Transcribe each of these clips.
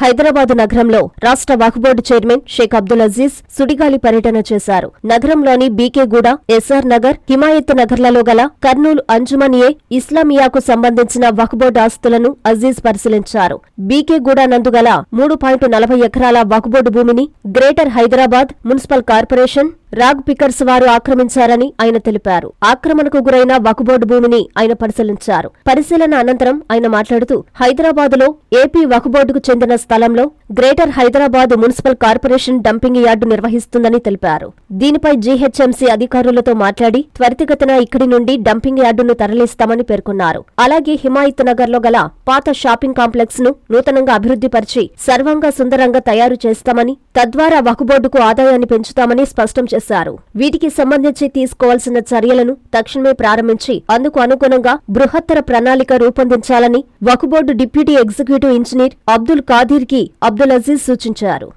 హైదరాబాదు నగరంలో రాష్ట్ర వక్ఫ్ board chairman Sheikh Abdul Aziz సుడిగాలి పర్యటన చేశారు. నగరంలోని బీకేగూడ, ఎస్ఆర్ నగర్, హిమాయత్ నగర్లలో గల కర్నూలు అంజుమన్-ఏ ఇస్లామియాకు సంబంధించిన వక్ఫ్ బోర్డు ఆస్తులను అజీజ్ పరిశీలించారు. బీకేగూడ నందు గల 3.40 ఎకరాల వక్ఫ్ బోర్డు భూమిని greater Hyderabad municipal corporation rag pickers వారు ఆక్రమించారని ఆయన తెలిపారు. ఆక్రమణకు గురైన వక్ఫ్ బోర్డు భూమిని ఆయన పరిశీలించారు. పరిశీలన అనంతరం ఆయన మాట్లాడుతూ హైదరాబాదులో ఏపీ వక్ఫ్ బోర్డుకు చెందిన స్థలంలో greater Hyderabad municipal corporation dumping yard నిర్వహిస్తుందని తెలిపారు. దీనిపై జీహెచ్ఎంసీ అధికారులతో మాట్లాడి త్వరితగతిన ఇక్కడి నుండి డంపింగ్ యార్డును తరలిస్తామని పేర్కొన్నారు. అలాగే హిమాయత్ నగర్ లో గల పాత షాపింగ్ కాంప్లెక్స్ ను నూతనంగా అభివృద్ధిపరిచి సర్వంగా సుందరంగా తయారు చేస్తామని, తద్వారా వక్ఫ్ బోర్డుకు ఆదాయాన్ని పెంచుతామని స్పష్టం చేశారు. వీటికి సంబంధించి తీసుకోవాల్సిన చర్యలను తక్షణమే ప్రారంభించి అందుకు అనుగుణంగా బృహత్తర ప్రణాళిక రూపొందించాలని Waqf board deputy executive engineer Abdul Khadir కి అబ్దుల్ అజీజ్ సూచించారు.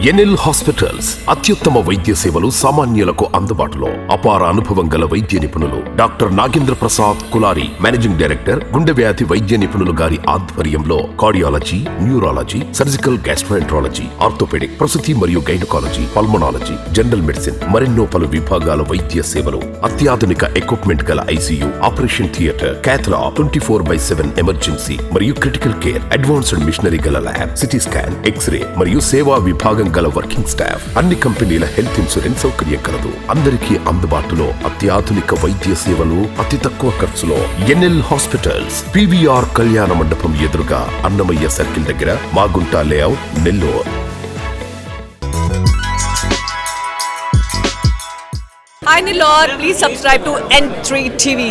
ఎన్ఎల్ హాస్పిటల్స్ అత్యుత్తమ వైద్య సేవలు సామాన్యులకు అందుబాటులో. అపార అనుభవం గల వైద్య నిపుణులు doctor Nagendra Prasad Kulari, managing director, గుండె వ్యాధి వైద్య నిపుణులు గారి ఆధ్వర్యంలో cardiology, neurology, surgical gastroenterology, orthopaedic, ప్రసూతి మరియు గైనకాలజీ, పల్మనాలజీ, జనరల్ మెడిసిన్ మరెన్నో పలు విభాగాల వైద్య సేవలు. అత్యాధునిక ఎక్విప్మెంట్ గల ICU, operation theatre, cath lab, 24/7 emergency మరియు క్రిటికల్ కేర్, అడ్వాన్స్డ్ మిషనరీ గల ల్యాబ్, సిటీ స్కాన్, ఎక్స్రే మరియు సేవా విభాగం గల వర్కింగ్ స్టాఫ్. అన్ని కంపెనీల హెల్త్ ఇన్సూరెన్స్ సౌకర్యం కలదు. అందరికీ అందుబాటులో అత్యాధునిక వైద్య సేవలు అతి తక్కువ ఖర్చులో. ఎన్ఎల్ హాస్పిటల్స్, పివిఆర్ కళ్యాణ మండపం ఎదురుగా, అన్నమయ్య సర్కిల్ దగ్గర, Magunta layout, Nellore. Hi Nilor, please subscribe to N3 TV.